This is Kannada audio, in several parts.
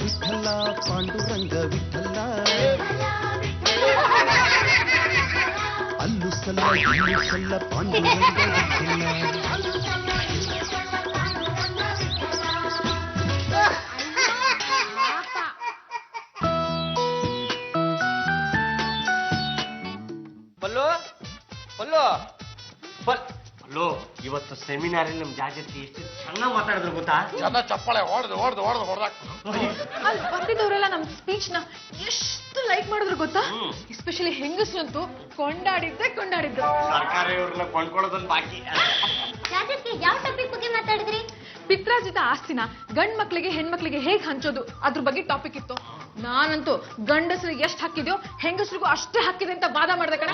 ವಿಠಲ ಪಾಂಡುರಂಗ ವಿಠಲ ಅಲ್ಲು ಸಲ್ಲ ಇಲ್ಲು ಸಲ್ಲ ಪಾಂಡುರಂಗ ವಿಠಲ. ಅಲ್ಲೋ ಇವತ್ತು ಸೆಮಿನಾರ್ ನಮ್ ಜಾಜತಿ ಎಷ್ಟು ಚೆನ್ನಾಗಿ ಮಾತಾಡಿದ್ರು ಗೊತ್ತಾ? ಚಪ್ಪಾಳೆ ಹೊಡೆದು ಅಲ್ಲಿ ಬಂದಿದ್ದವರೆಲ್ಲ ನಮ್ ಸ್ಪೀಚ್ ನ ಎಷ್ಟು ಲೈಕ್ ಮಾಡಿದ್ರು ಗೊತ್ತಾ? ಎಸ್ಪೆಷಲಿ ಹೆಂಗಸ್ರಂತೂ ಕೊಂಡಾಡಿದ್ದು. ಸರ್ಕಾರ ಇವ್ರನ್ನ ಕೊಂಡ್ಕೊಳ್ಳೋದೊಂದು ಬಾಕಿ. ಯಾವ ಟಾಪಿಕ್ ಬಗ್ಗೆ ಮಾತಾಡಿದ್ರಿ? ಪಿತ್ರಾರ್ಜಿತ ಆಸ್ತಿನ ಗಂಡ್ ಮಕ್ಳಿಗೆ ಹೆಣ್ಮಕ್ಳಿಗೆ ಹೇಗ್ ಹಂಚೋದು ಅದ್ರ ಬಗ್ಗೆ ಟಾಪಿಕ್ ಇತ್ತು. ನಾನಂತೂ ಗಂಡಸರಿಗೆ ಎಷ್ಟು ಹಾಕಿದ್ಯೋ ಹೆಂಗಸರಿಗೂ ಅಷ್ಟೇ ಹಾಕಿದೆ ಅಂತ ವಾದ ಮಾಡ್ದೆ ಕಣ.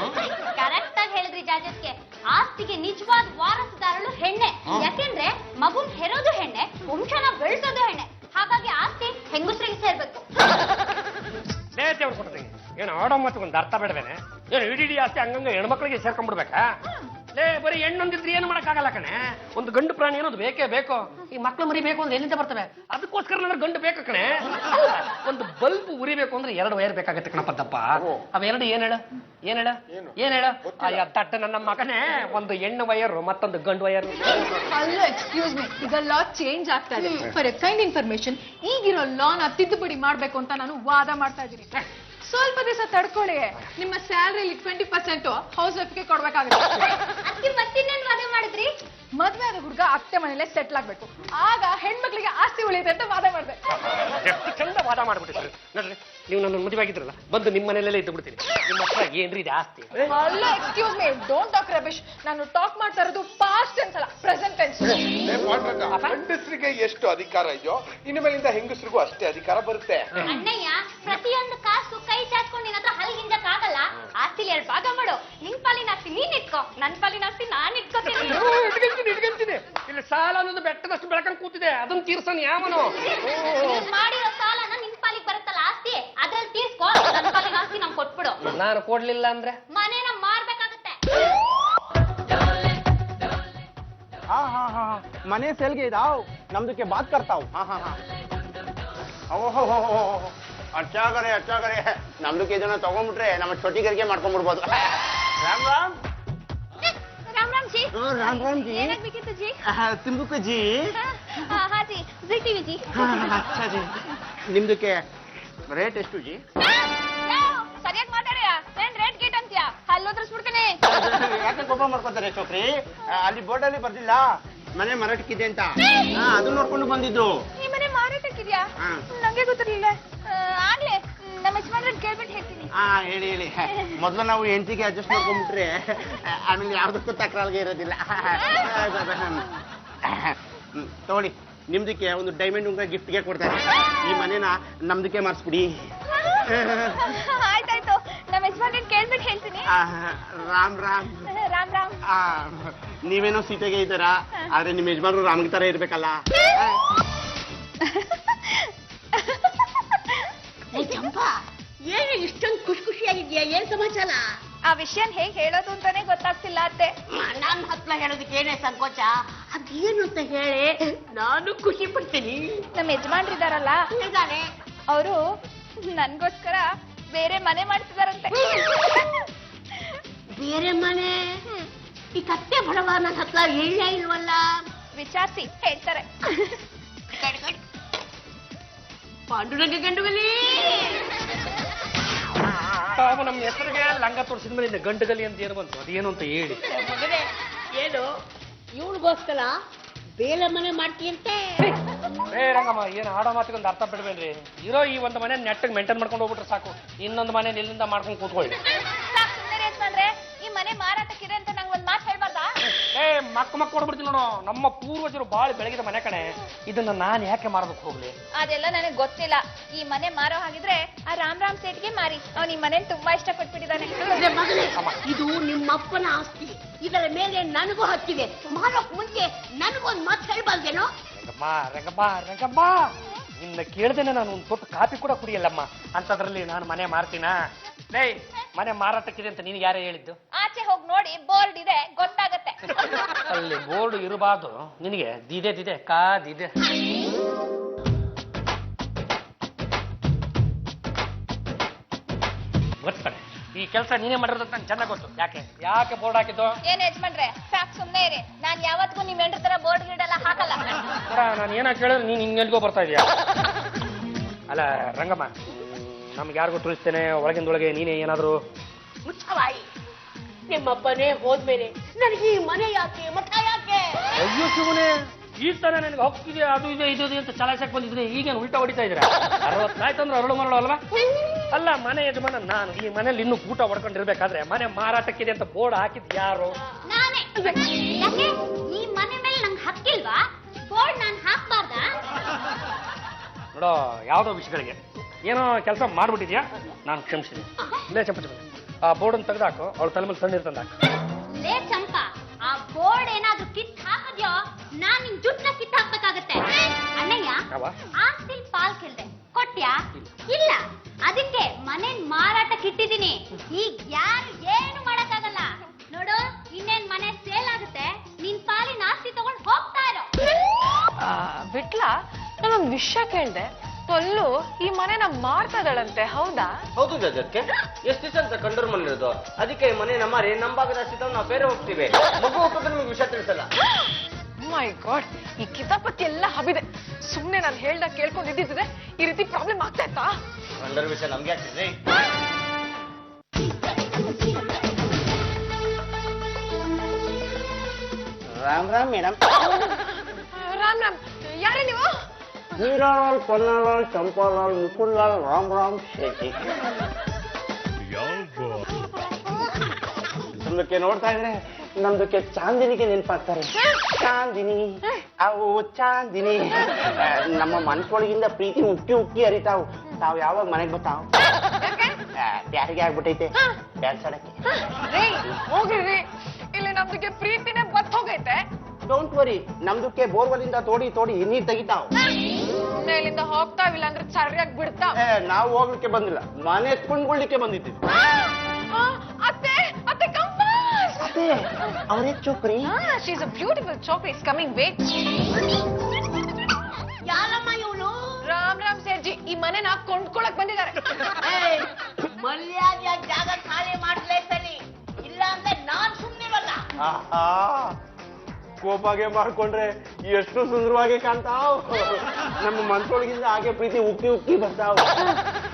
ಕರೆಕ್ಟ್ ಆಗಿ ಹೇಳಿದ್ರಿ ಜಾಜತ್ಗೆ. ಆಸ್ತಿಗೆ ನಿಜವಾದ ವಾರಸುದಾರಳು ಹೆಣ್ಣೆ. ಯಾಕೆಂದ್ರೆ ಮಗುನ್ ಹೆರೋದು ಹೆಣ್ಣೆ, ವಂಶನ ಬೆಳೆಸೋದು ಹೆಣ್ಣೆ. ಹಾಗಾಗಿ ಆಸ್ತಿ ಹೆಂಗಸರಿಗೆ ಸೇರ್ಬೇಕು. ದೇವ್ರು ಕೊಡ್ತೀನಿ ಏನು ಆಡೋ ಮತ್ತು ಒಂದು ಅರ್ಥ ಬೇಡವೇನೆ? ಏನು ಇಡೀ ಆಸ್ತಿ ಹಂಗಂಗ ಹೆಣ್ಮಕ್ಳಿಗೆ ಸೇರ್ಕೊಂಡ್ಬಿಡ್ಬೇಕಾ? ಬರೀ ಹೆಣ್ಣೊಂದಿದ್ರೆ ಏನು ಮಾಡಕ್ಕಾಗಲ್ಲ ಕಣೆ. ಒಂದು ಗಂಡು ಪ್ರಾಣಿ ಅನ್ನೋದು ಬೇಕೇ ಬೇಕು. ಈ ಮಕ್ಳು ಮರಿ ಬೇಕು ಅಂದ್ರೆ ಎಲ್ಲಿಂದ ಬರ್ತವೆ? ಅದಕ್ಕೋಸ್ಕರ ಅಂದ್ರೆ ಗಂಡು ಬೇಕು ಕಣೆ. ಒಂದು ಬಲ್ಬ್ ಉರಿಬೇಕು ಅಂದ್ರೆ 2 ವೈರ್ ಬೇಕಾಗತ್ತೆ ಕಣಪ್ಪದ್ದಪ್ಪ. ಅವೆರಡು ಏನ್ ಹೇಳ ತಟ್ಟ ನನ್ನ ಮಗನೇ, ಒಂದು ಹೆಣ್ಣು ವೈರು ಮತ್ತೊಂದು ಗಂಡು ವೈರು. ಅಲ್ಲ ಎಕ್ಸ್ಕ್ಯೂಸ್ ಮೀ, ಈಗ ಲಾ ಚೇಂಜ್ ಆಗ್ತಾ ಇದೆ. ಫಾರ್ ಎ ಕೈಂಡ್ ಇನ್ಫಾರ್ಮೇಶನ್, ಈಗಿರೋ ಲಾನ ತಿದ್ದುಪಡಿ ಮಾಡ್ಬೇಕು ಅಂತ ನಾನು ವಾದ ಮಾಡ್ತಾ ಇದ್ದೀನಿ. ಸ್ವಲ್ಪ ದಿವಸ ತಡ್ಕೊಳ್ಳಿ. ನಿಮ್ಮ ಸ್ಯಾಲರಿಲಿ 20% ಹೌಸ್ ವೈಫ್ಗೆ ಕೊಡ್ಬೇಕಾಗುತ್ತೆ. ಮತ್ತಿನ್ನೇನ್ ವಾದ ಮಾಡಿದ್ರಿ? ಮದ್ವೆ ಆದ ಹುಡುಗ ಅತ್ತೆ ಮನೇಲೆ ಸೆಟ್ಲ್ ಆಗ್ಬೇಕು, ಆಗ ಹೆಣ್ಮಕ್ಳಿಗೆ ಆಸ್ತಿ ಉಳಿಯುತ್ತೆ ಅಂತ ವಾದ ಮಾಡಿದೆ. ಎಷ್ಟು ಚಂದ ವಾದ ಮಾಡ್ಬಿಟ್ಟಿದ್ರು ನೋಡ್ರಿ. ನೀವು ನನ್ನ ಮದುವೆ ಆಗಿದ್ರಲ್ಲ, ಬಂದು ನಿಮ್ಮ ಮನೆಯಲ್ಲೇ ಇದ್ದು ಬಿಡ್ತೀನಿ. ನಿಮ್ಮ ಹತ್ರ ಏನ್ರಿ ಇದೆ ಆಸ್ತಿ? ಅಲ್ಲ excuse me, don't talk rubbish. ನಾನು ಟಾಕ್ ಮಾಡ್ತಾ ಇರೋದು ಪಾಸ್ಟ್ ಟೆನ್ಸ್ ಅಲ್ಲ, ಪ್ರೆಸೆಂಟ್ ಟೆನ್ಸ್. ಗಂಡಸರಿಗೆ ಎಷ್ಟು ಅಧಿಕಾರ ಇದೆಯೋ ಇನ್ನು ಮೇಲಿಂದ ಹೆಂಗಸರಿಗೂ ಅಷ್ಟೇ ಅಧಿಕಾರ ಬರುತ್ತೆ. ಅಣ್ಣಯ್ಯ, ಪ್ರತಿಯೊಂದು ಕಾಸು ಕೈ ಚಾಚ್ಕೊಂಡು ನಿನ್ನ ಹತ್ರ ಹಲ್ಗಿಂಜಕ್ಕಾಗಲ್ಲ. ಆಸ್ತಿಲಿ 2 ಭಾಗ ಮಾಡು. ನಿನ್ ಪಾಲಿನ ಆಸ್ತಿ ನೀನ್ ಇಟ್ಕೋ, ನನ್ ಪಾಲಿನ ಆಸ್ತಿ ನಾನ್ ಇಟ್ಕೋತೀನಿ. ಇಲ್ಲಿ ಸಾಲ ಅನ್ನೋದು ಬೆಟ್ಟದಷ್ಟು ಬೆಳಕಂಗ್ ಕೂತಿದೆ, ಅದನ್ನ ತೀರ್ಸನ್ ಯಾವನು? ಮಾಡಿರೋ ಸಾಲನ ನಿನ್ ಪಾಲಿಗೆ ಬರುತ್ತಲ್ಲ ಆಸ್ತಿ, ಅದ್ರಲ್ಲಿ ತೀರ್ಸ್ಕೋ. ನನ್ ಪಾಲಿನ ಆಸ್ತಿ ನಮ್ಗೆ ಕೊಟ್ಬಿಡು. ನಾನು ಕೊಡ್ಲಿಲ್ಲ ಅಂದ್ರೆ ಮನೇನ ಮಾರ್ಬೇಕಾಗತ್ತೆ. मने सेल के दाओ नम्द के बात करता हूँ. अच्छा करे नम्द के जन तಗೊಂಡ್ಬಿಟ್ರೆ ನಮ್ಮ छोटी करके ಮಾಡ್ಕೊಂಡ್ಬಿಡಬಹುದು. राम राम जी. राम राम जी. ಏನಾಗಬೇಕಿತ್ತು ಜಿ? ತಿಂಬುಕು ಜಿ. ಹಾ ಜಿ, ಜಿ ಟಿವಿ ಜಿ. अच्छा जी. ನಿಮ್ದಕ್ಕೆ ರೇಟ್ ಎಷ್ಟು ಜಿ? ಸರಿಯಾಗಿ ಮಾತಾಡ್ಯಾ? ಏನ್ ರೇಟ್ ಗೇಟ್ ಅಂತೀಯಾ? ಅಲ್ಲೋದ್ರಸ್ಬಿಡ್ತೀನಿ. ಯಾಕೆ ಕೋಪ ಮಾಡ್ಕೊತಾರೆ ಚೋಕ್ರಿ? ಅಲ್ಲಿ ಬೋರ್ಡ್ ಅಲ್ಲಿ ಬರ್ದಿಲ್ಲ ಮನೆ ಮಾರಾಟಕ್ಕಿದೆ ಅಂತ. ಅದು ನೋಡ್ಕೊಂಡು ಬಂದಿದ್ದು. ಈ ಮನೆ ಮಾರಾಟಕ್ಕಿದ್ಯಾ? ನಂಗೆ ಗೊತ್ತಿರ್ಲಿಲ್ಲ. ಆಗ್ಲೇ ನಮ್ಮ ಯಜಮಾನ್ರನ್ನ ಕೇಳ್ಬಿಟ್ಟು ಹೇಳ್ತೀನಿ. ಹೇಳಿ ಮೊದಲು ನಾವು ಹೆಂಡತಿಗೆ ಅಡ್ಜಸ್ಟ್ ಮಾಡ್ಕೊಂಡ್ಬಿಟ್ರೆ ಆಮೇಲೆ ಯಾವ್ದಕ್ಕೂ ತಕರಾಲ್ಗೆ ಇರೋದಿಲ್ಲ. ತಗೊಳ್ಳಿ, ನಿಮ್ದಕ್ಕೆ ಒಂದು ಡೈಮಂಡ್ ಉಂಗ್ರ ಗಿಫ್ಟ್ಗೆ ಕೊಡ್ತಾರೆ. ಈ ಮನೆನ ನಮ್ದಕ್ಕೆ ಮಾಡಿಸ್ಬಿಡಿ. ಆಯ್ತಾಯ್ತು, ನಮ್ಮ ಯಜಮಾನ್ರನ್ನ ಕೇಳ್ಬಿಟ್ಟು ಹೇಳ್ತೀನಿ. ರಾಮ್ ರಾಮ್. ರಾಮ್ ರಾಮ್. ನೀವೇನೋ ಸೀತೆಗೆ ಇದ್ದಾರಾ, ಆದ್ರೆ ನಿಮ್ ಯಜಮಾನ್ರು ರಾಮ್ಗೆ ತರ ಇರ್ಬೇಕಲ್ಲ. ಚಂಪಾ, ಏನು ಇಷ್ಟೊಂದು ಖುಷಿಯಾಗಿದ್ಯಾ? ಏನ್ ಸಮಾಚಾರ? ಆ ವಿಷಯನ್ ಹೇಗ್ ಹೇಳೋದು ಅಂತಾನೆ ಗೊತ್ತಾಗ್ತಿಲ್ಲ ಅತ್ತೆ. ನನ್ನ ಹತ್ರ ಹೇಳೋದಕ್ಕೆ ಏನೇ ಸಂಕೋಚ? ಅದೇನು ಅಂತ ಹೇಳಿ ನಾನು ಖುಷಿ ಪಡ್ತೀನಿ. ನಮ್ಮ ಯಜಮಾನ್ರಿದಾರಲ್ಲ, ಇದಾನೆ, ಅವರು ನನ್ಗೋಸ್ಕರ ಬೇರೆ ಮನೆ ಮಾಡ್ತಿದಾರಂತೆ. ಬೇರೆ ಮನೆ? ಈ ಕತ್ತೆ ಬಡವ ನನ್ನ ಹತ್ರ ಹೇಳೇ ಇಲ್ವಲ್ಲ. ವಿಚಾರಿಸಿ ಹೇಳ್ತಾರೆ. ಪಾಂಡುರಂಗ ಗಂಡುಗಲಿ ನಮ್ಮ ಹೆಸರಿಗೆ ಲಂಗ ತೋರಿಸಿದ ಮೇಲೆ ಗಂಡುಗಲಿ ಅಂತ ಏನು ಬಂತು? ಅದೇನು ಅಂತ ಹೇಳಿ. ಮಗನೇ, ಏನು ಇವನಿಗೋಸ್ಕರ ಬೇರೆ ಮನೆ ಮಾಡ್ತೀಯಂತೆ? ರಂಗಮ್ಮ, ಏನು ಆಡೋ ಮಾತಿಗೊಂದು ಅರ್ಥ ಬಿಡ್ಬೇಡ್ರಿ. ಇರೋ ಈ ಒಂದು ಮನೆ ನೆಟ್ಟಿಗೆ ಮೇಂಟೈನ್ ಮಾಡ್ಕೊಂಡು ಹೋಗ್ಬಿಟ್ರೆ ಸಾಕು. ಇನ್ನೊಂದು ಮನೆ ಎಲ್ಲಿಂದ ಮಾಡ್ಕೊಂಡು ಕೂತ್ಕೊಳ್ಳಿ. ಈ ಮನೆ ಮಾರಾಟಕ್ಕಿದೆ ಅಂತ ನಂಗೆ ಒಂದ್ ಮಾತು ಹೇಳ್ಬಾರ್ದಾ? ಮಕ್ಕ ಕೊಡ್ಬಿಡ್ತೀನಿ ನೋಡು. ನಮ್ಮ ಪೂರ್ವಜರು ಬಾಳಿ ಬೆಳಗಿದ ಮನೆ ಕಣೆ. ಇದನ್ನ ನಾನು ಯಾಕೆ ಮಾರಬೇಕು ಹೋಗ್ಲಿ? ಅದೆಲ್ಲ ನನಗೆ ಗೊತ್ತಿಲ್ಲ. ಈ ಮನೆ ಮಾರೋ ಹಾಗಿದ್ರೆ ಆ ರಾಮ್ ಸೇಟ್ಗೆ ಮಾರಿ. ಅವ್ನು ಈ ಮನೆ ತುಂಬಾ ಇಷ್ಟಪಟ್ಬಿಟ್ಟಿದ್ದಾನೆ. ಮಗನೇ, ಇದು ನಿಮ್ಮಪ್ಪನ ಆಸ್ತಿ. ಇದರ ಮೇಲೆ ನನಗೂ ಹಕ್ಕಿದೆ. ಮಾರೋಕ್ ಮುಂಚೆ ನನಗೊಂದು ಮಾತು ಹೇಳ್ಬಾರ್ದೇನೋ? ರಂಗಮ್ಮ, ನಿನ್ನ ಕೇಳ್ದೇನೆ ನಾನು ಒಂದು ತೊಟ್ಟು ಕಾಫಿ ಕೂಡ ಕುಡಿಯಲ್ಲಮ್ಮ. ಅಂತದ್ರಲ್ಲಿ ನಾನು ಮನೆ ಮಾರ್ತೀನ? ಮನೆ ಮಾರಾಟಕ್ಕಿದೆ ಅಂತ ನೀನು ಯಾರೇ ಹೇಳಿದ್ದು? ಆಚೆ ಹೋಗಿ ನೋಡಿ, ಬೋರ್ಡ್ ಇದೆ, ಗೊತ್ತಾಗತ್ತೆ. ಅಲ್ಲಿ ಬೋರ್ಡ್ ಇರಬಾರ್ದು. ನಿನಗೆ ದಿದೆ ಕಾದಿದೆ. ಗೊತ್ತಾನೆ ಈ ಕೆಲಸ ನೀನೇ ಮಾಡಿರೋದು ಅಂತ ನಂಗೆ ಚೆನ್ನಾಗಿ ಗೊತ್ತು. ಯಾಕೆ ಬೋರ್ಡ್ ಹಾಕಿದ್ದು? ಏನ್ ಯಜಮಾನ್ರೆ ಸಾಕ್ ಸುಮ್ನೆ ಇರಿ. ನಾನ್ ಯಾವತ್ತಿಗೂ ನಿಮ್ ಹೆಂಡ್ರ ತರ ಬೋರ್ಡ್ ಗಿಡಲ್ಲ ಹಾಕಲ್ಲ. ನಾನು ಏನೋ ಕೇಳಿದ್ರೆ ನೀನು ಹಿಂಗೆಲ್ಗೋ ಬರ್ತಾ ಇದೀಯಾ? ಅಲ್ಲ ರಂಗಮ್ಮ, ನಮ್ಗೆ ಯಾರಿಗೂ ತಿಳಿಸ್ತೇನೆ ಒಳಗಿಂದೊಳಗೆ ನೀನೇ ಏನಾದ್ರು ಮುಚ್ಚವಾಯಿ. ನಿಮ್ಮಪ್ಪನೇ ಹೋದ್ಮೇಲೆ ನನಗೆ ಈ ಮನೆ ಯಾಕೆ ಮಠ ಯಾಕೆ? ಅಯ್ಯೋ ಶಿವನೇ, ಈ ತರ ನನಗೆ ಹೋಗ್ತಿದೆ ಅದು ಇದೆ ಇದು ಇದೆ ಅಂತ ಚಲಾಯಿಸಕ್ ಬಂದಿದ್ರೆ ಈಗೇನು ಉಲ್ಟಾ ಹೊಡಿತಾ ಇದ್ದೀರಾ? 60 ಆಯ್ತು ಅಂದ್ರೆ ಅರಳು ಮರಳು ಅಲ್ವಾ? ಅಲ್ಲ ಮನೆ ಯಜಮಾನ ನಾನು ಈ ಮನೇಲಿ ಇನ್ನೂ ಊಟ ಹೊಡ್ಕೊಂಡಿರ್ಬೇಕಾದ್ರೆ ಮನೆ ಮಾರಾಟಕ್ಕಿದೆ ಅಂತ ಬೋರ್ಡ್ ಹಾಕಿದ್ ಯಾರು? ನಾನೇ. ಯಾಕೆ ಈ ಮನೆ ಮೇಲೆ ನಂಗೆ ಹಕ್ಕಿಲ್ವಾ? ಬೋರ್ಡ್ ನಾನ್ ಹಾಕ್ಬಾರ್ದಾ? ನೋಡೋ, ಯಾವ್ದೋ ವಿಷಯಗಳಿಗೆ ಏನೋ ಕೆಲಸ ಮಾಡ್ಬಿಟ್ಟಿದ್ಯಾ, ನಾನು ಕ್ಷಮಿಸಿದೆ. ಲೇ ಚಂಪಚ, ಆ ಬೋರ್ಡ್ ತೆಗೆದು ಹಾಕು, ಅವಳ ತಲೆ ಮೇಲೆ ಸಣ್ಣ ತಂದು ಹಾಕು. ಲೇ ಚಂಪಾ, ಆ ಬೋರ್ಡ್ ಏನಾದ್ರೂ ಕಿತ್ ಹಾಕದ್ಯೋ ನಾನ್ ನಿನ್ ಜುಟ್ನ ಕಿತ್ ಹಾಕ್ಬೇಕಾಗತ್ತೆ. ಅಣ್ಣಯ್ಯ, ಯಾವ? ಆಸ್ತಿಲ್ ಪಾಲ್ ಕೇಳ್ದೆ, ಕೊಟ್ಯಾ? ಇಲ್ಲ. ಅದಕ್ಕೆ ಮನೆ ಮಾರಾಟಕ್ಕೆ ಇಟ್ಟಿದ್ದೀನಿ. ಈಗ ಯಾರು ಏನು ಮಾಡಕ್ಕಾಗಲ್ಲ. ನೋಡು, ಇನ್ನೇನ್ ಮನೆ ಸೇಲ್ ಆಗುತ್ತೆ, ನಿನ್ ಪಾಲಿನ ಆಸ್ತಿ ತಗೊಂಡ್ ಹೋಗ್ತಾ ಇರೋ. ಬಿಟ್ಲ, ನಾನೊಂದ್ ವಿಷಯ ಕೇಳ್ದೆ. ತೊಲ್ಲು ಈ ಮನೆನ ಮಾರ್ತಾ ಇದ್ದಾಳಂತೆ, ಹೌದಾ? ಹೌದು ಜಜಕ್ಕೆ, ಎಷ್ಟು ದಿವಸ ಅಂತ ಕಂಡೂರ್ ಮನೆಯಿರೋದು. ಅದಕ್ಕೆ ಮನೆ ನಮ್ಮರಿ ನಮ್ಮ ಭಾಗದ ಅಷ್ಟಿದ್ದಾವ್ ನಾವು ಬೇರೆ ಹೋಗ್ತೀವಿ. ಮಗು ಹೋಗ್ಬೇಕು ನಿಮ್ಗೆ ವಿಷಯ ತಿಳಿಸಲ್ಲ. ಮೈ ಗಾಡ್, ಈ ಕಿತಾಪತಿ ಎಲ್ಲ ಹಬಿದೆ. ಸುಮ್ನೆ ನಾನು ಹೇಳ್ದಾಗ ಕೇಳ್ಕೊಂಡಿದ್ದಿದ್ರೆ ಈ ರೀತಿ ಪ್ರಾಬ್ಲಮ್ ಆಗ್ತಾ ಇತ್ತಾ? ಕಂಡೂರ್ ವಿಷಯ ನಮ್ಗೆ ಆಗ್ತಿದ್ರಿ. ರಾಮ್ ರಾಮ್ ಮೇಡಮ್. ರಾಮ್ ರಾಮ್, ಯಾರೇ ನೀವು? ಹೀರಾಲಾಲ್, ಪನ್ನಾಲಾಲ್, ಚಂಪಾಲಾಲ್, ಮುಕುಂದ್ಲಾಲ್, ರಾಮ್ ರಾಮ್ ಶೇಖಿ. ನಮ್ದಕ್ಕೆ ನೋಡ್ತಾ ಇದ್ರೆ ನಮ್ದಕ್ಕೆ ಚಾಂದಿನಿಗೆ ನೆನಪಾಗ್ತಾರೆ. ಚಾಂದಿನಿ, ಅವು ಚಾಂದಿನಿ. ನಮ್ಮ ಮನ್ಸೊಳಗಿಂದ ಪ್ರೀತಿ ಉಕ್ಕಿ ಉಕ್ಕಿ ಹರಿತಾವ್. ತಾವ್ ಯಾವಾಗ ಮನೆಗೆ ಬರ್ತಾವ್? ಯಾರಿಗೆ ಆಗ್ಬಿಟ್ಟೈತೆ ಡ್ಯಾನ್ಸ್ ಆಡಕ್ಕೆ. ಹೋಗ್ರಿ, ಇಲ್ಲಿ ನಮ್ದಕ್ಕೆ ಪ್ರೀತಿನೇ ಬತ್ ಹೋಗೈತೆ. ಡೋಂಟ್ ವರಿ, ನಮ್ದಕ್ಕೆ ಬೋರ್ವೆಲ್ ಇಂದ ತೋಡಿ ತೋಡಿ ನೀರ್ ತೆಗಿತಾವ್. ಇಲ್ಲಿಂದ ಹೋಗ್ತಾವಿಲ್ಲ ಅಂದ್ರೆ ಸರಿಯಾಗಿ ಬಿಡ್ತಾವ್. ನಾವು ಹೋಗ್ಲಿಕ್ಕೆ ಬಂದಿಲ್ಲ, ಮನೆ ಎತ್ಕೊಂಡ್ಕೊಳ್ಲಿಕ್ಕೆ ಬಂದಿದ್ದೀವಿ. ಅತ್ತೆ, ಅತ್ತೆ ಕಂಪಾಸ್. ಅದೇ ಅವರೇ ಚೋಕ್ರಿ. ಶಿ ಇಸ್ ಅ ಬ್ಯೂಟಿಫುಲ್ ಚೋಕ್ರಿ, ಇಸ್ ಕಮಿಂಗ್ ವೇಟ್. ಯಾರಮ್ಮ ಇವಳು? ರಾಮ್ ರಾಮ್ ಸೇರ್ಜಿ, ಈ ಮನೆನ ಕೊಂಡ್ಕೊಳಕ್ ಬಂದಿದ್ದಾರೆ. ಮರ್ಯಾದೆಯ ಜಾಗ ಖಾಲಿ ಮಾಡ್ಲೇತಾನೆ, ಇಲ್ಲ ಅಂದ್ರೆ ನಾನ್ ಸುಮ್ಮನಿರಲ್ಲ. ಕೋಪಾಗೆ ಮಾಡ್ಕೊಂಡ್ರೆ ಎಷ್ಟು ಸುಂದರವಾಗಿ ಕಾಣ್ತಾವ್. ನಮ್ಮ ಮನ್ಸೊಳಗಿಂದ ಹಾಗೆ ಪ್ರೀತಿ ಉಕ್ಕಿ ಉಕ್ಕಿ ಬರ್ತಾವ್.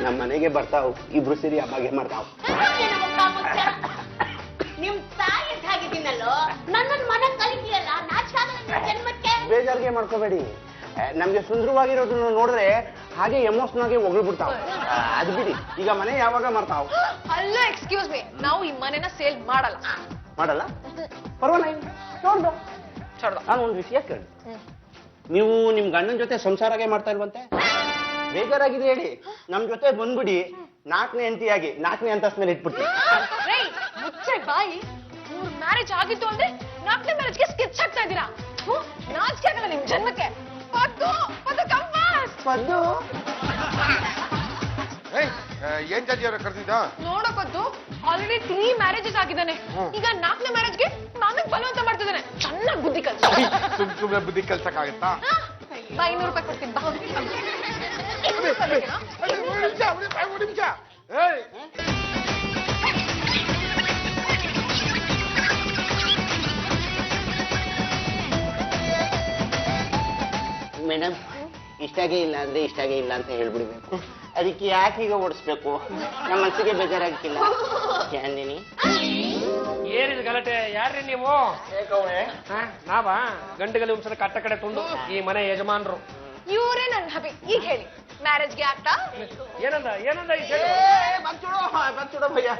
ನಮ್ಮ ಮನೆಗೆ ಬರ್ತಾವ್, ಇಬ್ರು ಸೇರಿ ಹಬ್ಬಗೆ ಮಾಡ್ತಾವ್. ನಿಮ್ ತಾಯಿ ಆಗಿದ್ದೀನಲ್ಲೋ, ನನ್ನನ್ ಮನೆ ಕಲಿತೀಯಲ್ಲ, ನಾಚಿಕಾಗಲ್ಲ ನಿಮ್ ಜನ್ಮಕ್ಕೆ. ಬೇಜಾರಿಗೆ ಮಾಡ್ಕೋಬೇಡಿ, ನಮ್ಗೆ ಸುಂದರವಾಗಿರೋದನ್ನ ನೋಡಿದ್ರೆ ಹಾಗೆ ಎಮೋಷನಲ್ ಆಗಿ ಹೊಗಳ್ಬಿಡ್ತಾವ್. ಅದು ಬಿಡಿ, ಈಗ ಮನೆ ಯಾವಾಗ ಮಾಡ್ತಾವ್? ಅಲ್ಲ, ಎಕ್ಸ್ಕ್ಯೂಸ್ ಮೀ, ನಾವು ಈ ಮನೆನ ಸೇಲ್ ಮಾಡಲ್ಲ. ಮಾಡಲ್ಲ? ಪರವಾಗಿಲ್ಲ, ನೋಡ್ದು. ನಾನು ಒಂದು ವಿಷಯ ಕೇಳಿ, ನೀವು ನಿಮ್ ಗಂಡನ ಜೊತೆ ಸಂಸಾರಗೆ ಮಾಡ್ತಾ ಇಲ್ವಂತೆ? ಬೇಜಾರಾಗಿದೆ ಹೇಳಿ, ನಮ್ ಜೊತೆ ಬಂದ್ಬಿಡಿ, 4ನೇ ಹೆಂಡತಿಯಾಗಿ 4ನೇ ಅಂತಸ್ತ ಮೇಲೆ ಇಟ್ಬಿಡ್ತೀವಿ. ಮುಚ್ಚೆ ಬಾಯಿ, 3 ಮ್ಯಾರೇಜ್ ಆಗಿತ್ತು ಅಂದ್ರೆ 4ನೇ ಮ್ಯಾರೇಜ್ಗೆ ಸ್ಕೆಚ್ ಆಗ್ತಾ ಇದ್ದೀರಾ? ನಾಚಿಕೆ ಆಗಲ್ಲ ನಿಮ್ ಜನ್ಮಕ್ಕೆ. ಪದ್ದು, ಪದ್ದು ಕಂಪಾಸ್. ಪದ್ದು, ಏನ್ ಜಾಜಿ ಅವ್ರ ಕರೆದಿದ್ದ? ನೋಡಕ್ಕದ್ದು ಆಲ್ರೆಡಿ 3 ಮ್ಯಾರೇಜಸ್ ಆಗಿದ್ದಾನೆ. ಈಗ 4ನೇ ಮ್ಯಾರೇಜ್ಗೆ ನನಗ್ ಬಲವಂತ ಮಾಡ್ತಿದ್ದಾನೆ. ಚೆನ್ನಾಗಿ ಬುದ್ಧಿ ಕಲ್ಸ. ಸುಮ್ನೆ ಬುದ್ಧಿ ಕಲ್ಸಕ್ಕಾಗತ್ತಾ? ಬಾ, 200 ರೂಪಾಯಿ ಕೊಡ್ತೀನಿ ಬಾ. ನಿಮಿಷ. ಮೇಡಮ್, ಇಷ್ಟಾಗೆ ಇಲ್ಲ ಅಂದ್ರೆ ಇಷ್ಟಾಗೆ ಇಲ್ಲ ಅಂತ ಹೇಳ್ಬಿಡ್ಬೇಕು. ಅದಕ್ಕೆ ಯಾಕೆ ಈಗ ಓಡಿಸ್ಬೇಕು? ನಮ್ಮ ಮನಸ್ಸಿಗೆ ಬೇಜಾರಾಗಿಲ್ಲ. ಚಾಂದಿನಿ, ಏನಿದು ಗಲಾಟೆ? ಯಾರ್ರಿ ನೀವು? ನಾವಾ ಗಂಡುಗಲಿ ಒಂದ್ಸಲ ಕಟ್ಟ ಕಡೆ ತುಂಡು ಈ ಮನೆ ಯಜಮಾನ್ರು. ಇವರೇ ನನ್ನ ಹಬಿ. ಈಗ ಹೇಳಿ, ಮ್ಯಾರೇಜ್ಗೆ ಆಗ್ತಾ? ಏನಂದ ಭಯ್ಯ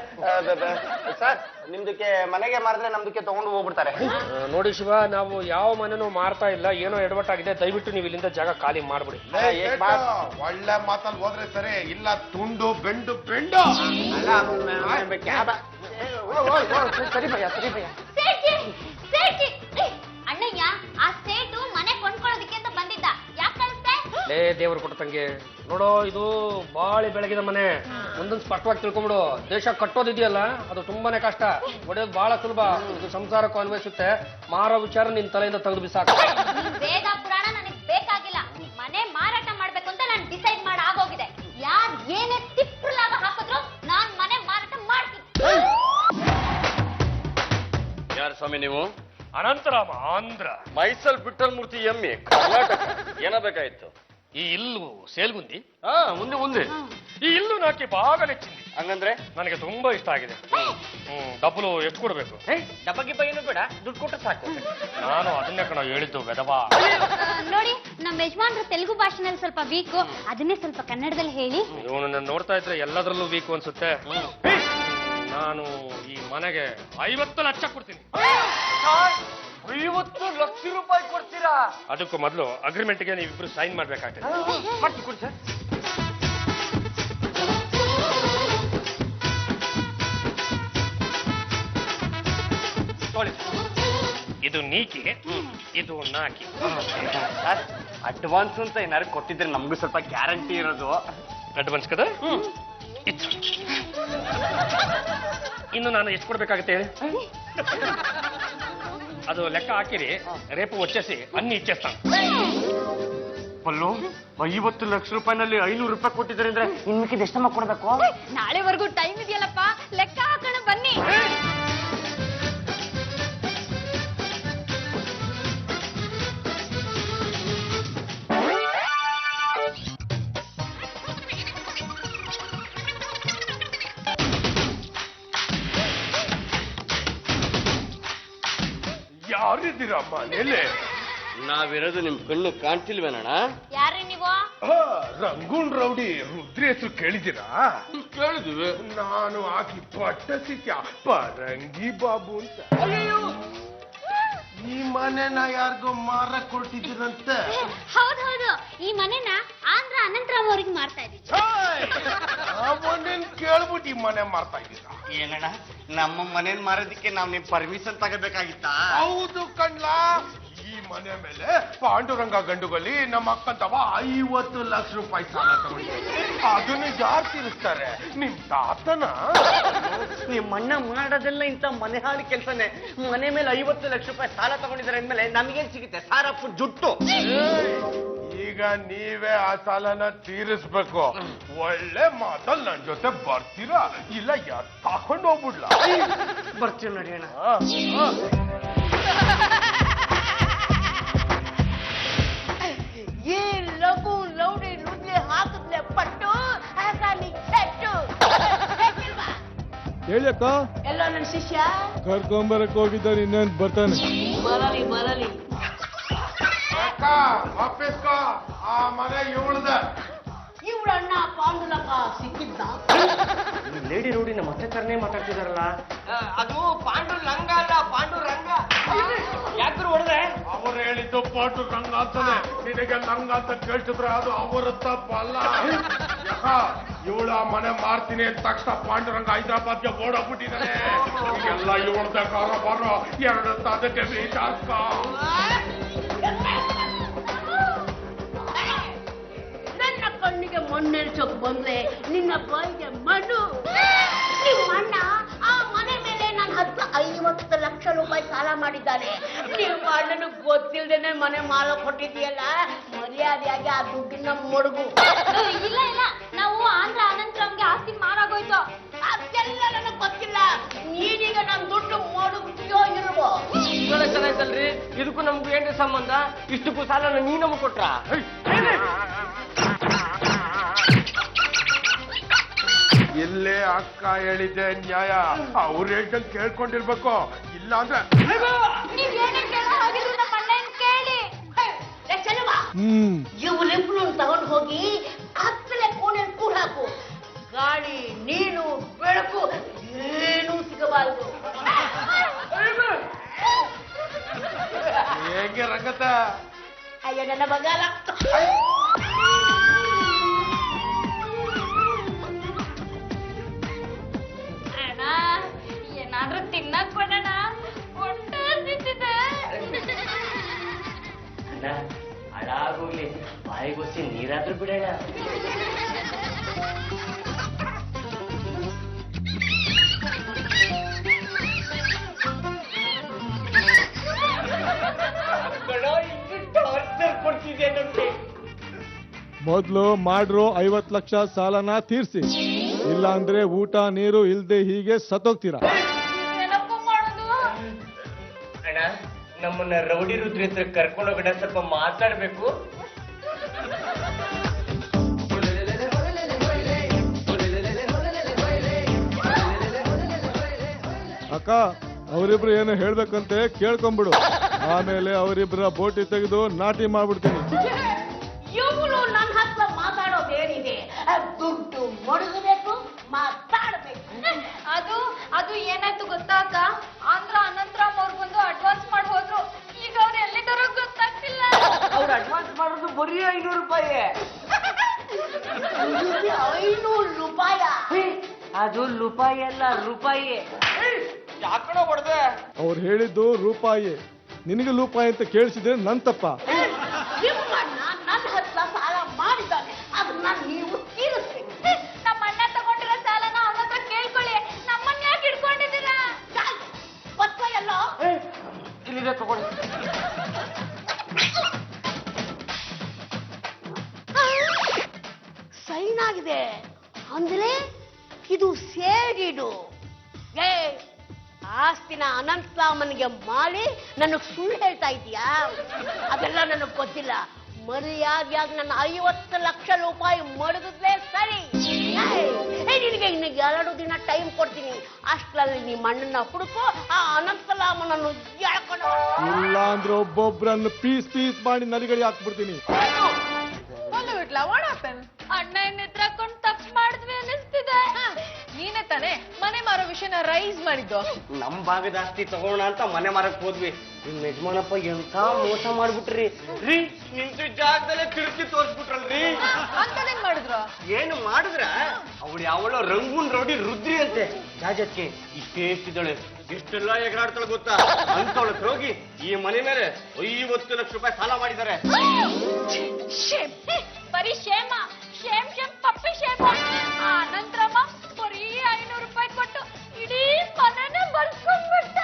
ಸರ್, ನಿಮ್ದಕ್ಕೆ ಮನೆಗೆ ಮಾರಿದ್ರೆ ನಮ್ದಕ್ಕೆ ತಗೊಂಡು ಹೋಗ್ಬಿಡ್ತಾರೆ. ನೋಡಿ ಶಿವ, ನಾವು ಯಾವ ಮನೆನೂ ಮಾರ್ತಾ ಇಲ್ಲ, ಏನೋ ಎಡವಟ್ಟಾಗಿದೆ. ದಯವಿಟ್ಟು ನೀವು ಇಲ್ಲಿಂದ ಜಾಗ ಖಾಲಿ ಮಾಡ್ಬಿಡಿ. ಒಳ್ಳೆ ಮಾತಲ್ಲಿ ಹೋದ್ರೆ ಸರಿ, ಇಲ್ಲ ತುಂಡು ಬೆಂಡು ಬೆಂಡು. ಸರಿ ಭಯ್ಯ, ಸರಿ ಭಯ್ಯ. ಸೇಠಿ, ಸೇಠಿ. ಅಣ್ಣಯ್ಯ, ಆ ಸೇಟು ಮನೆ ಕೊಂಡ್ಕೊಳ್ಳೋದಕ್ಕೆ ಅಂತ ಬಂದಿದ್ದ. ಯಾಕೆ ಕಳಿಸ್ದೆ? ಲೇ ದೇವ್ರು ಕೊಟ್ಟ ತಂಗಿ, ನೋಡೋ ಇದು ಬಾಳಿ ಬೆಳಗಿದ ಮನೆ. ಒಂದೊಂದು ಸ್ಪಷ್ಟವಾಗಿ ತಿಳ್ಕೊಂಬಿಡು. ದೇಶ ಕಟ್ಟೋದಿದೆಯಲ್ಲ, ಅದು ತುಂಬಾನೇ ಕಷ್ಟ. ಒಡೆಯೋದು ಬಹಳ ಸುಲಭ. ಇದು ಸಂಸಾರಕ್ಕೂ ಅನ್ವಯಿಸುತ್ತೆ. ಮಾರೋ ವಿಚಾರ ನಿನ್ ತಲೆಯಿಂದ ತೆಗೆದು ಬಿಸಾಕು. ವೇದ ಪುರಾಣ ನನಗೆ ಬೇಕಾಗಿಲ್ಲ. ಮನೆ ಮಾರಾಟ ಮಾಡ್ಬೇಕು ಅಂತ ನಾನು ಡಿಸೈಡ್ ಮಾಡಿ ಆಗೋಗಿದೆ. ಯಾರು ಏನೇ ತಿಪ್ಪಲಾಗ ಹಾಕಿದ್ರು ನಾನ್ ಮನೆ ಮಾರಾಟ ಸ್ವಾಮಿ ನೀವು? ಅನಂತರಾಮ ಆಂಧ್ರ. ಮೈಸಲ್ ಬಿಟ್ಟಲ್ ಮೂರ್ತಿ ಎಮ್ಮಿ ಕರ್ನಾಟಕ. ಏನಾಗಬೇಕಾಯ್ತು? ಈ ಇಲ್ಲು ಸೇಲ್ಗುಂದಿ. ಮುಂದೆ ಮುಂದೆ. ಈ ಇಲ್ಲು ನಾಕಿ ಬಾಗ ನೆಚ್ಚಿಂది. ಹಂಗಂದ್ರೆ ನನಗೆ ತುಂಬಾ ಇಷ್ಟ ಆಗಿದೆ. ಡಬ್ಬಲು ಎಷ್ಟು ಕೊಡ್ಬೇಕು? ಡಬ್ಬ ಗಿಬ್ಬ ಏನು ಬೇಡ, ದುಡ್ಡು ಕೊಟ್ಟರೆ ಸಾಕು. ನಾನು ಅದನ್ನೇ ಕಣ ಹೇಳಿದ್ದು ಬೆದವಾ. ನೋಡಿ ನಮ್ಮ ಯಜಮಾನ್ರು ತೆಲುಗು ಭಾಷೆನಲ್ಲಿ ಸ್ವಲ್ಪ ವೀಕು, ಅದನ್ನೇ ಸ್ವಲ್ಪ ಕನ್ನಡದಲ್ಲಿ ಹೇಳಿ. ಇವನು ನೋಡ್ತಾ ಇದ್ರೆ ಎಲ್ಲದರಲ್ಲೂ ವೀಕು ಅನ್ಸುತ್ತೆ. ನಾನು ಈ ಮನೆಗೆ 50 ಲಕ್ಷ ಕೊಡ್ತೀನಿ. 50 ಲಕ್ಷ ರೂಪಾಯಿ ಕೊಡ್ತೀರಾ? ಅದಕ್ಕೂ ಮೊದಲು ಅಗ್ರಿಮೆಂಟ್ಗೆ ನೀವಿಬ್ರು ಸೈನ್ ಮಾಡ್ಬೇಕಾಗ್ತದೆ. ಮಾಡ್ಕೊಡಿ ಸರ್. ಇದು ನೀಕಿ, ಇದು ನಾಕಿ. ಸರ್ ಅಡ್ವಾನ್ಸ್ ಅಂತ ಏನಾದ್ರು ಕೊಟ್ಟಿದ್ರೆ ನಮಗೂ ಸ್ವಲ್ಪ ಗ್ಯಾರಂಟಿ ಇರೋದು. ಅಡ್ವಾನ್ಸ್ ಕದ ಇನ್ನು ನಾನು ಎಷ್ಟು ಕೊಡ್ಬೇಕಾಗುತ್ತೆ ಹೇಳಿ? ಅದು ಲೆಕ್ಕ ಹಾಕಿರಿ, ರೇಪು వచ్చేసి ಅన్ని ಇಚ್ಚೇಸ್ತಾನೆ. ಪಲ್ಲು 50 ಲಕ್ಷ ರೂಪಾಯಿನಲ್ಲಿ 500 ರೂಪಾಯಿ ಕೊಟ್ಟಿದ್ದಾರೆ ಅಂದ್ರೆ ಇನ್ ಮಿಕ್ಕಿದ ಎಷ್ಟಮ್ಮ ಕೊಡ್ಬೇಕು? ನಾಳೆವರೆಗೂ ಟೈಮ್ ಇದೆಯಲ್ಲಪ್ಪ, ಲೆಕ್ಕ ಹಾಕೋಣ ಬನ್ನಿ. ಯಾರಿದ್ದೀರಾ ಮನೇಲಿ? ನಾವಿರೋದು ನಿಮ್ ಕಣ್ಣು ಕಾಣ್ತಿಲ್ವೇನಣ್ಣ? ಯಾರ್ರಿ ನೀವು? ರಂಗೂನ್ ರೌಡಿ ರುದ್ರಿ ಹೆಸರು ಕೇಳಿದ್ದೀರಾ? ಕೇಳಿದ್ವಿ. ನಾನು ಆಕಿ ಪಟ್ಟಸಿತ್ಯ ಪರಂಗಿ ಬಾಬು ಅಂತ. ಈ ಮನೆನ ಯಾರಿಗೋ ಮಾರಕ್ ಕೊಟ್ಟಿದ್ದೀರಂತೆ. ಹೌದೌದು, ಈ ಮನೆನ ಆಂಧ್ರ ಅನಂತರಾಮ್ ಅವ್ರಿಗೆ ಮಾರ್ತಾ ಇದ್ದೀವಿ. ಅವನೇನ್ ಕೇಳ್ಬಿಟ್ಟು ಈ ಮನೆ ಮಾರ್ತಾ ಇದ್ದೀರಾ? ಏನಣ್ಣ, ನಮ್ಮ ಮನೇನ್ ಮಾರೋದಿಕ್ಕೆ ನಾವ್ ನಿಮ್ ಪರ್ಮಿಷನ್ ತಗೋಬೇಕಾಗಿತ್ತಾ? ಹೌದು ಕಣ್ಲಾ. ಈ ಮನೆ ಮೇಲೆ ಪಾಂಡುರಂಗ ಗಂಡುಗಲ್ಲಿ ನಮ್ಮ ಅಕ್ಕಂತವ 50 ಲಕ್ಷ ರೂಪಾಯಿ ಸಾಲ ತಗೊಂಡಿದ್ದಾರೆ. ಅದನ್ನು ಯಾರು ತೀರಿಸ್ತಾರೆ? ನಿಮ್ ತಾತನ? ನಿಮ್ ಅಣ್ಣ ಮಾಡೋದೆಲ್ಲ ಇಂತ ಮನೆ ಹಾಳು ಕೆಲಸನೇ. ಮನೆ ಮೇಲೆ 50 ಲಕ್ಷ ರೂಪಾಯಿ ಸಾಲ ತಗೊಂಡಿದ್ದಾರೆ ಅಂದ್ಮೇಲೆ ನಮಗೇನ್ ಸಿಗುತ್ತೆ? ಸಾರಪ್ಪು ಜುಟ್ಟು. ಈಗ ನೀವೇ ಆ ಸಾಲನ ತೀರಿಸ್ಬೇಕು. ಒಳ್ಳೆ ಮಾತಲ್ಲಿ ನನ್ ಜೊತೆ ಬರ್ತೀರಾ ಇಲ್ಲ ಯಾರು ತಕೊಂಡು ಹೋಗ್ಬಿಡ್ಲಾ? ಬರ್ತೀವಿ ನಡೆಯೋಣ. ಈ ಲಘು ಲೌಡಿ ನುಗ್ಲಿ ಹಾಕಿದ್ಲೆ ಪಟ್ಟು ಹಾಗಾಗಿ ಪೆಟ್ಟು. ಹೇಳಿ ಅಕ್ಕ, ಎಲ್ಲ ನನ್ನ ಶಿಷ್ಯ ಕರ್ಕೊಂಬರಕ್ ಹೋಗಿದ್ದಾರೆ, ಇನ್ನೇನ್ ಬರ್ತಾನೆ. ಬರಲಿ ಬರಲಿ. ಅಕ್ಕ ವಾಪಸ್ಕ, ಆ ಮನೆ ಇವಳ್ದ. ಇವಳ ಅಣ್ಣ ಪಾಂಡುರಂಗ ಸಿಕ್ಕಿದ್ದ. ಲೇಡಿ ರೋಡಿ ನಮ್ಮ ಅತ್ತೆ ತರನೇ ಮಾತಾಡ್ತಿದಾರಲ್ಲ. ಅದು ಪಾಂಡುರಂಗ ಅಲ್ಲ, ಪಾಂಡುರಂಗ. ಯಾಕ್ರು ಹೊಡೆದೆ? ಅವರು ಹೇಳಿದ್ದು ಪಾಂಡುರಂಗ ಅಂತಾನೆ. ನಿನಗೆ ನಂಗ ಅಂತ ಕೇಳ್ತಿದ್ರೆ ಅದು ಅವರ ತಪ್ಪಲ್ಲ. ಇವಳ ಮನೆ ಮಾರ್ತೀನಿ ಅಂದ ತಕ್ಷಣ ಪಾಂಡುರಂಗ ಹೈದರಾಬಾದ್ಗೆ ಓಡೋಗ್ಬಿಟ್ಟಿದ್ದಾನೆ. ಎಲ್ಲ ಇವಳ್ದ ಕಾರಬಾರ. ಎರಡು ಅದಕ್ಕೆ ಬೇಜಾರ್ಕ. ನನ್ನ ಕಣ್ಣಿಗೆ ಮಣ್ಣೆರ್ಚೋಕ್ ಬಂದ್ರೆ ನಿನ್ನ ಬಾಯಿಗೆ ಮಣ್ಣು. ನಿಮ್ಮ ಅಣ್ಣ ಆ ಮನೆ ಮೇಲೆ ನನ್ನ ಹತ್ರ 50 ಲಕ್ಷ ರೂಪಾಯಿ ಸಾಲ ಮಾಡಿದ್ದಾನೆ. ನಿಮ್ಮ ಅಣ್ಣನ ಗೊತ್ತಿಲ್ದೇನೆ ಮನೆ ಮಾಲ ಕೊಟ್ಟಿದೆಯಲ್ಲ, ಮರ್ಯಾದೆಯಾಗಿ ಆ ದುಡ್ಡಿನ ಮೊಡಗು. ಇಲ್ಲ ಇಲ್ಲ, ನಾವು ಆಂಧ್ರ ಅನಂತರಾಮ್ಗೆ ಆಸ್ತಿ ಮಾರಾಗೋಯ್ತು. ಅದೆಲ್ಲ ನನಗೆ ಗೊತ್ತಿಲ್ಲ. ನೀನೀಗ ನನ್ನ ದುಡ್ಡು ಮೊಡಗ್ತೀಯೋ ಇರುವೋ? ಚೆನ್ನಾಯ್ತಲ್ರಿ, ಇದಕ್ಕೂ ನಮ್ಗೂ ಏನ್ರಿ ಸಂಬಂಧ? ಇಷ್ಟಕ್ಕೂ ಸಾಲನ ನೀ ನಮಗ್ ಕೊಟ್ರ? ಇಲ್ಲೇ ಅಕ್ಕ ಹೇಳಿದ್ದೆ ನ್ಯಾಯ. ಅವ್ರು ಹೇಳ್ದಂಗೆ ಕೇಳ್ಕೊಂಡಿರ್ಬೇಕು. ಇಲ್ಲ ಅಂದ್ರೆ ನೀವ್ ಏನೇ ಕೇಳೋ ಹಾಗಿದ್ರೆ ನಮ್ಮ ಅಣ್ಣನ್ ಕೇಳಿ. ಇವರಿಬ್ರು ತಗೊಂಡು ಹೋಗಿ ಕತ್ತಲೆ ಕೋಣೆಯಲ್ಲಿ ಕೂಡ ಹಾಕು. ಗಾಳಿ, ನೀರು, ಬೆಳಕು ಏನೂ ಸಿಗಬಾರದು. ಹೇಗೆ ರಂಗತ? ಅಯ್ಯೋ ನನ್ನ ಬಂಗಾರ. ಅಣ್ಣ, ಏನಾದ್ರೂ ತಿನ್ನಕ್ ಕೊಡೋಣ, ಹೊಟ್ಟೆ ಹಸಿತಿದೆ. ಹಾಳಾಗೋಗ್ಲಿ, ಬಾಯಿಗೊಸಿ ನೀರಾದ್ರೂ ಬಿಡೋಣ. ಮೊದ್ಲು ಮಾಡ್ರು 50 ಲಕ್ಷ ಸಾಲನ ತೀರ್ಸಿ, ಇಲ್ಲ ಅಂದ್ರೆ ಊಟ ನೀರು ಇಲ್ದೆ ಹೀಗೆ ಸತ್ತೋಗ್ತೀರಾ. ಏನಪ್ಪ ಮಾಡೋದು? ನಮ್ಮನ್ನ ರೌಡಿ ರುದ್ರಿ ಹತ್ರ ಕರ್ಕೊಂಡು ಹೋಗೋಣ, ಸ್ವಲ್ಪ ಮಾತಾಡ್ಬೇಕು. ಅಕ್ಕ ಅವರಿಬ್ರು ಏನು ಹೇಳ್ಬೇಕಂತೆ ಕೇಳ್ಕೊಂಬಿಡು, ಆಮೇಲೆ ಅವರಿಬ್ರ ಬೋಟಿ ತೆಗೆದು ನಾಟಿ ಮಾಡ್ಬಿಡ್ತೀನಿ. ಇವಳು ನನ್ನ ಹತ್ರ ಮಾತಾಡೋದೇನಿದೆ? ದುಡ್ಡು ಮಡಗಬೇಕು, ಮಾತಾಡ್ಬೇಕು. ಅದು ಏನಾಯ್ತು ಗೊತ್ತಾ ಅಕ್ಕ? ಆಂಧ್ರ ಅನಂತರಾಮ್ ಅವ್ರು ಬಂದು ಅಡ್ವಾನ್ಸ್ ಮಾಡಿ ಹೋದ್ರು. ಈಗ ಅವ್ರು ಎಲ್ಲಿದ್ದಾರೋ ಗೊತ್ತಾಗ್ತಿಲ್ಲ. ಅವ್ರು ಅಡ್ವಾನ್ಸ್ ಮಾಡೋದು ಬರೀ 500 ರೂಪಾಯಿ. 500 ರೂಪಾಯಿ? ಅದು ರೂಪಾಯಿ ಅಲ್ಲ, ರೂಪಾಯಿ. ಯಾಕಣ ಹೊಡೆದೆ? ಅವ್ರು ಹೇಳಿದ್ದು ರೂಪಾಯಿ, ನಿನಗೆ ರೂಪಾಯಿ ಅಂತ ಕೇಳಿಸಿದ್ರೆ ನನ್ ತಪ್ಪ. ನಿಮ್ಮಣ್ಣ ನನ್ನ ಹತ್ರ ಸಾಲ ಮಾಡಿದ್ದಾನೆ, ಅದನ್ನ ನೀವು ತೀರಿಸ್ಬೇಕು. ನಮ್ಮ ಅಣ್ಣ ತಗೊಂಡಿರೋ ಸಾಲನ ಅವನ ಹತ್ರ ಕೇಳ್ಕೊಳ್ಳಿ. ನಮ್ಮನ್ನ ಯಾಕೆ ಇಟ್ಕೊಂಡಿದ್ದೀರಾ? ಪತ್ರ ಎಲ್ಲ ಇಲ್ಲಿದೆ ತಗೊಳ್ಳಿ. ಸೈನ್ ಆಗಿದೆ ಅಂದ್ರೆ ಇದು ಸೇರಿಡು. ಏ, ಆಸ್ತಿನ ಅನಂತರಾಮನಿಗೆ ಮಾಡಿ ನನಗ್ ಸುಳ್ಳು ಹೇಳ್ತಾ ಇದೀಯಾ? ಅದೆಲ್ಲ ನನಗ್ ಗೊತ್ತಿಲ್ಲ. ಮರ್ಯಾದೆಯಾಗಿ ನನ್ನ 50 ಲಕ್ಷ ರೂಪಾಯಿ ಮಡಗಿದ್ಲೇ ಸರಿ. ನಿನಗೆ ಇನ್ನು 2 ದಿನ ಟೈಮ್ ಕೊಡ್ತೀನಿ. ಅಷ್ಟ್ರಲ್ಲಿ ನಿಮ್ಮ ಅಣ್ಣನ ಹುಡುಕು, ಆ ಅನಂತರಾಮನನ್ನು ಎಳ್ಕೊಂಡು. ಇಲ್ಲ ಅಂದ್ರೆ ಒಬ್ಬೊಬ್ರನ್ನು ಪೀಸ್ ಪೀಸ್ ಮಾಡಿ ನರಿಗಡಿ ಹಾಕ್ಬಿಡ್ತೀನಿ. ಅಣ್ಣ ಎದ್ರಾಕೊಂಡು ತಪ್ಪು ಮಾಡಿದ್ವಿ ಅನ್ನಿಸ್ತಿದೆ. ನೀನೇ ತಾನೇ ಮನೆ ಮಾರೋ ವಿಷಯನ ರೈಸ್ ಮಾಡಿದ್ದು. ನಮ್ ಭಾಗದ ಆಸ್ತಿ ತಗೋಣ ಅಂತ ಮನೆ ಮಾರಕ್ ಹೋದ್ವಿ. ನಿಮ್ ಯಜಮಾನಪ್ಪ ಎಂತ ಮೋಸ ಮಾಡ್ಬಿಟ್ರಿ ರೀ. ನಿಂತ ಜಾಗದಲ್ಲೇ ತಿರುಗಿ ತೋರ್ಸ್ಬಿಟ್ರಲ್ರಿ. ಅಂತದೇನ್ ಮಾಡಿದ್ರು? ಏನು ಮಾಡಿದ್ರ? ಅವಳು ರಂಗೂನ್ ರೌಡಿ ರುದ್ರಿ ಅಂತೆ. ಜಾಜಕ್ಕೆ ಇಷ್ಟೇ ಎಷ್ಟಿದ್ದಾಳೆ, ಇಷ್ಟೆಲ್ಲ ಎಗರಾಡ್ತಾಳೆ ಗೊತ್ತಾ? ಅಂತವಳ ಹೋಗಿ ಈ ಮನೆ ಮೇಲೆ 50 ಲಕ್ಷ ರೂಪಾಯಿ ಸಾಲ ಮಾಡಿದ್ದಾರೆ. ಬರೀ ಶೇಮ, ಶೇಮ್ ಶೇಮ್ ಪಪ್ಪಿ ಶೇಮ. ಅನಂತರಮ್ಮ ಬರೀ 500 ರೂಪಾಯಿ ಕೊಟ್ಟು ಇಡೀ ಮನೆನೇ ಬರ್ಸ್ಕೊಂಡ್ಬಿಟ್ಟ.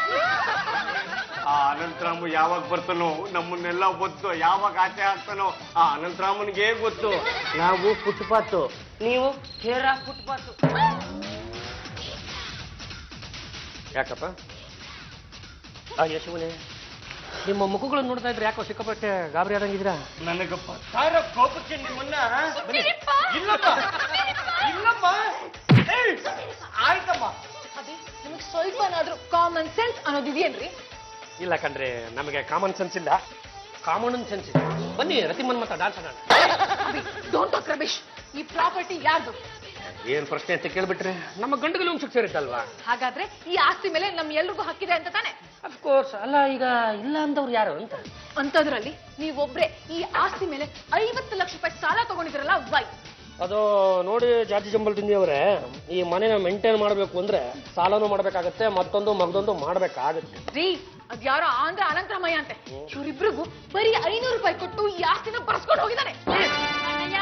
ಆ ಅನಂತರಾಮ ಯಾವಾಗ ಬರ್ತಾನೋ, ನಮ್ಮನ್ನೆಲ್ಲ ಗೊತ್ತು, ಯಾವಾಗ ಆಚೆ ಹಾಕ್ತಾನೋ ಆ ಅನಂತರಾಮನ್ಗೆ ಗೊತ್ತು. ನಾವು ಫುಟ್ಪಾತ್, ನೀವು ಹೇರಾ ಫುಟ್ಪಾತ್. ಯಾಕಪ್ಪ ಯಶುವನೇ, ನಿಮ್ಮ ಮುಖಗಳನ್ನು ನೋಡ್ತಾ ಇದ್ರೆ ಯಾಕೋ ಸಿಕ್ಕಾಪಟ್ಟೆ ಗಾಬರಿ ಆದಂಗಿದ್ದೀರಾ? ನನಗೆ ಪತ್ತಾರ ಕೋಪಕ್ಕೆ ನಿಮ್ಮನ್ನ ಇಲ್ಲಮ್ಮ ಇಲ್ಲಮ್ಮ. ಆಯ್ತಮ್ಮ. ನಿಮಗೆ ಸ್ವಲ್ಪನಾದ್ರೂ ಕಾಮನ್ ಸೆನ್ಸ್ ಅನ್ನೋದಿದೆಯೇನ್ರಿ? ಇಲ್ಲ ಕಣ್ರಿ, ನಮಗೆ ಕಾಮನ್ ಸೆನ್ಸ್ ಇಲ್ಲ, ಕಾಮನ್ ಸೆನ್ಸ್ ಇದೆ. ಬನ್ನಿ ರತಿಮನ್ ಮಾತ್ರ ಡಾನ್ಸ್ ಆಡೋಣ. Don't talk Ramesh. ಈ ಪ್ರಾಪರ್ಟಿ ಯಾರ್ದು? ಏನ್ ಪ್ರಶ್ನೆ ಅಂತ ಕೇಳ್ಬಿಟ್ರೆ ನಮ್ಮ ಗಂಡುಗಳು ಒಂದು ಸೇರಿತ್ತಲ್ವಾ? ಹಾಗಾದ್ರೆ ಈ ಆಸ್ತಿ ಮೇಲೆ ನಮ್ ಎಲ್ರಿಗೂ ಹಕ್ಕಿದೆ ಅಂತ ತಾನೆ? ಅಫ್ಕೋರ್ಸ್. ಅಲ್ಲ, ಈಗ ಇಲ್ಲ ಅಂದವ್ರು ಯಾರು ಅಂತ? ಅಂತದ್ರಲ್ಲಿ ನೀವೊಬ್ರೆ ಈ ಆಸ್ತಿ ಮೇಲೆ 50 ಲಕ್ಷ ರೂಪಾಯಿ ಸಾಲ ತಗೊಂಡಿದ್ರಲ್ಲ, ವೈ? ಅದು ನೋಡಿ ಜಾರ್ಜಿ ಜಂಬಲ್ ತಿಂದಿ ಅವರೇ, ಈ ಮನೆನ ಮೇಂಟೈನ್ ಮಾಡ್ಬೇಕು ಅಂದ್ರೆ ಸಾಲನೂ ಮಾಡ್ಬೇಕಾಗತ್ತೆ, ಮತ್ತೊಂದು ಮಗದೊಂದು ಮಾಡ್ಬೇಕಾಗತ್ತೆ ರೀ. ಅದ್ಯಾರೋ ಆಂಧ್ರ ಅನಂತರಾಮಯ್ಯ ಅಂತೆ, ಇವರಿಬ್ರಿಗೂ ಬರೀ 500 ರೂಪಾಯಿ ಕೊಟ್ಟು ಈ ಆಸ್ತಿನ ಬರ್ಸ್ಕೊಂಡು ಹೋಗಿದ್ದಾನೆ. ಅಣ್ಣಯ್ಯ,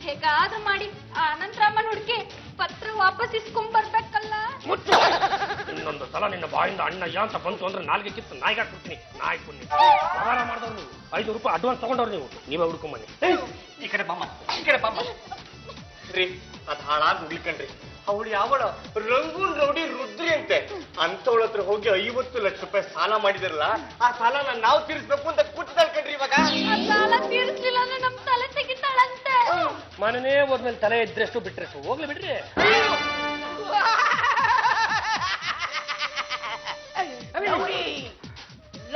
ಹೇಗಾದ್ರೂ ಮಾಡಿ ಆ ಅನಂತರಾಮನ್ ಹುಡುಕಿ ಪತ್ರ ವಾಪಸ್ ಇಸ್ಕೊಂಡ್ ಬರ್ಬೇಕಲ್ಲ. ಮುಚ್ಚು. ಇನ್ನೊಂದು ಸಲ ನಿನ್ನ ಬಾಯಿಂದ ಅಣ್ಣಯ್ಯ ಅಂತ ಬಂತು ಅಂದ್ರೆ ನಾಲ್ಗೆ ಕಿತ್ತು ನಾಯಿಗೆ ಹಾಕ್ಬಿಡ್ತೀನಿ. ನಾಯಿ ಪುಣ್ಯ. ವ್ಯವಹಾರ ಮಾಡಿದವ್ರು ನೀವು 500 ರೂಪಾಯಿ ಅಡ್ವಾನ್ಸ್ ತಗೊಂಡವ್ರು ನೀವೇ ಹುಡ್ಕೊಂಬನ್ನಿ. ಈ ಕಡೆ ಬಾಮ್ಮ, ಈ ಕಡೆ ಬಾಮ್ಮ. ರೀ, ಅದ್ ಹಾಳಾಗಿ ಹುಡ್ಕಂಡ್ರಿ. ಅವಳು ಯಾವಳ ರಂಗೂನ್ ರೌಡಿ ರುದ್ರಿ ಅಂತೆ. ಅಂತವಳ ಹತ್ರ ಹೋಗಿ 50 ಲಕ್ಷ ರೂಪಾಯಿ ಸಾಲ ಮಾಡಿದಾರಲ್ಲ, ಆ ಸಾಲನ ನಾವು ತೀರಿಸ್ಬೇಕು ಅಂತ ಕೂತಿದ್ದಾಳ್ ಕಣ್ರಿ ಇವಾಗ. ಸಾಲ ತೀರಿಸ್ಲಿಲ್ಲ ಅಂದ್ರೆ ನಮ್ ತಲೆ ತೆಗಿತಾಳಂತೆ. ಮನೆನೇ ಹೋದ್ಮೇಲೆ ತಲೆ ಇದ್ರೆಷ್ಟು ಬಿಟ್ರೆಷ್ಟು ಹೋಗ್ಲಿ ಬಿಡ್ರಿ.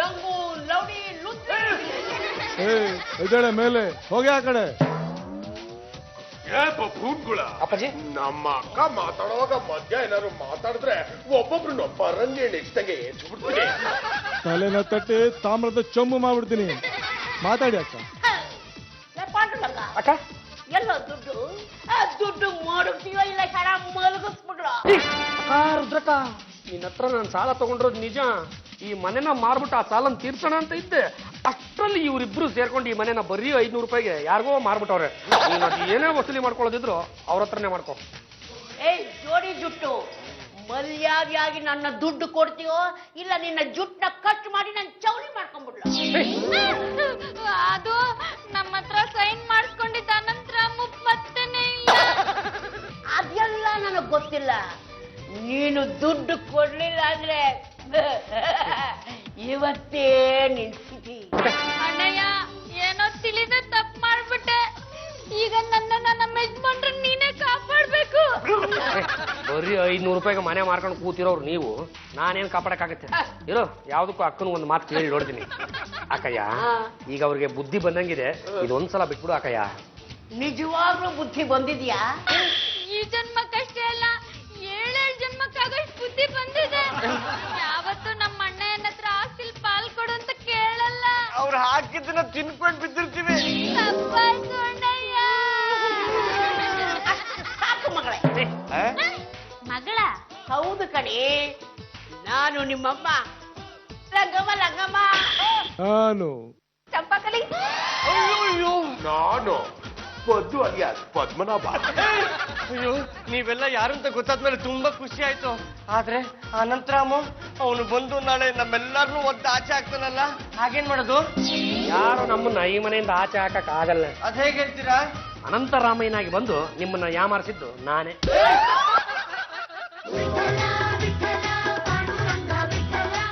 ರಂಗೂನ್ ರೌಡಿ ರುದ್ರಿ. ಇದ್ದಾಳೆ ಮೇಲೆ, ಹೋಗಿ ಆ ಕಡೆ. ಭೂಟ್ಗುಳ ಅಪ್ಪಾಜಿ, ನಮ್ಮ ಅಕ್ಕ ಮಾತಾಡುವಾಗ ಮಧ್ಯ ಏನಾದ್ರು ಮಾತಾಡಿದ್ರೆ ಒಬ್ಬೊಬ್ರು ಪರಂಗಿ ನೆಕ್ಸ್ಟಂಗೆ ಏರ್ಸ್ಬಿಡ್ತೀನಿ. ತಲೆನ ತಟ್ಟಿ ತಾಮ್ರದ ಚೊಂಬು ಮಾಡ್ಬಿಡ್ತೀನಿ. ಮಾತಾಡಿ ಅಕ್ಕ. ಪಾಂಡುರಂಗ, ಅಕ್ಕ ಎಲ್ಲ ದುಡ್ಡು ದುಡ್ಡು ಮಾಡುತ್ತೀವ ಇಲ್ಲ ಹಣ ಮಲಗಿಸ್ಬಿಡ್ರ. ರುದ್ರಕ್ಕ, ನಿನ್ನ ಹತ್ರ ನಾನು ಸಾಲ ತಗೊಂಡಿರೋದು ನಿಜ. ಈ ಮನೆನ ಮಾರ್ಬಿಟ್ಟು ಆ ಸಾಲನ ತೀರ್ಸೋಣ ಅಂತ ಇದ್ದೆ. ಅಷ್ಟರಲ್ಲಿ ಇವರಿಬ್ರು ಸೇರ್ಕೊಂಡು ಈ ಮನೆನ ಬರೀ 500 ರೂಪಾಯಿಗೆ ಯಾರಿಗೋ ಮಾರ್ಬಿಟ್ಟವ್ರೆ. ನೀನು ಅದು ಏನೇ ವಸೂಲಿ ಮಾಡ್ಕೊಳ್ಳೋದಿದ್ರು ಅವ್ರ ಹತ್ರನೇ ಮಾಡ್ಕೊ. ಜೋಡಿ ಜುಟ್ಟು, ಮರ್ಯಾದೆಯಾಗಿ ನನ್ನ ದುಡ್ಡು ಕೊಡ್ತೀಯೋ ಇಲ್ಲ ನಿನ್ನ ಜುಟ್ಟನ್ನ ಕಟ್ ಮಾಡಿ ನಾನು ಚೌಳಿ ಮಾಡ್ಕೊಂಡ್ಬಿಡ್ಲ. ಅದು ನಮ್ಮ ಹತ್ರ ಸೈನ್ ಮಾಡಿಸ್ಕೊಂಡಿದ್ದ ನಂತರ ಪತ್ತೆನೇ ಇಲ್ಲ. ಅದೆಲ್ಲ ನನಗ್ ಗೊತ್ತಿಲ್ಲ. ನೀನು ದುಡ್ಡು ಕೊಡ್ಲಿಲ್ಲ ಅಂದ್ರೆ ಇವತ್ತೇ ನಿನ್ ಅಣ್ಣಯ್ಯ ಏನೋ ತಿಳಿದ ತಪ್ಪು ಮಾಡ್ಬಿಟ್ಟೆ. ಈಗ ನನ್ನ ನಮ್ಮ ಯಜಮಾನ್ರ ನೀನೇ ಕಾಪಾಡ್ಬೇಕು. ಬರೀ 500 ರೂಪಾಯಿಗೆ ಮನೆ ಮಾರ್ಕೊಂಡು ಕೂತಿರೋರು ನೀವು, ನಾನೇನು ಕಾಪಾಡಕ್ಕಾಗತ್ತೆ? ಇರೋ ಯಾವ್ದಕ್ಕೂ ಅಕ್ಕನ ಒಂದು ಮಾತು ಕೇಳಿ ನೋಡ್ತೀನಿ. ಅಕ್ಕಯ್ಯ, ಈಗ ಅವ್ರಿಗೆ ಬುದ್ಧಿ ಬಂದಂಗಿದೆ, ಇದೊಂದ್ಸಲ ಬಿಟ್ಬಿಡು ಅಕ್ಕಯ್ಯ. ನಿಜವಾಗ್ಲೂ ಬುದ್ಧಿ ಬಂದಿದ್ಯಾ? ಈ ಜನ್ಮಕ್ಕಷ್ಟೇ ಅಲ್ಲ, 7 ಜನ್ಮಕ್ಕಾಗಷ್ಟು ಬುದ್ಧಿ ಬಂದಿದೆ. ಯಾವತ್ತು ನಮ್ಮ ಅಣ್ಣಯ್ಯನ ಹತ್ರ ಆಸ್ತಿಲ್ ಪಾಲ್ ಕೊಡು ಅಂತ ಕೇಳಲ್ಲ. ಅವ್ರು ಹಾಕಿದ್ದನ್ನ ತಿನ್ಕೊಂಡ್ ಬಿದ್ದಿರ್ತೀವಿ. ತಪ್ಪಾಯ್ತು ಅಣ್ಣಯ್ಯ. ಸಾಕು ಮಗಳೇ. ಮಗಳ? ಹೌದು ಕಣೆ, ನಾನು ನಿಮ್ಮಮ್ಮ ರಂಗಮ್ಮ ನಾನು ಚಂಪಾಕಲಿ. ನಾನು ಪದ್ದು ಅಲಿಯಾಸ್ ಪದ್ಮನಾಭ. ಅಯ್ಯೋ, ನೀವೆಲ್ಲ ಯಾರು ಅಂತ ಗೊತ್ತಾದ್ಮೇಲೆ ತುಂಬಾ ಖುಷಿ ಆಯ್ತು. ಆದ್ರೆ ಅನಂತರಾಮು ಅವನು ಬಂದು ನಾಳೆ ನಮ್ಮೆಲ್ಲರನ್ನೂ ಒದ್ದು ಆಚೆ ಹಾಕ್ತಾನಲ್ಲ, ಹಾಗೇನ್ ಮಾಡೋದು? ಯಾರು ನಮ್ಮನ್ನ ಈ ಮನೆಯಿಂದ ಆಚೆ ಹಾಕಕ್ ಆಗಲ್ಲ. ಅದ್ ಹೇಗೆ ಹೇಳ್ತೀರಾ? ಅನಂತರಾಮಯ್ಯನಾಗಿ ಬಂದು ನಿಮ್ಮನ್ನ ಯಾಮಾರಿಸಿದ್ದು ನಾನೇ.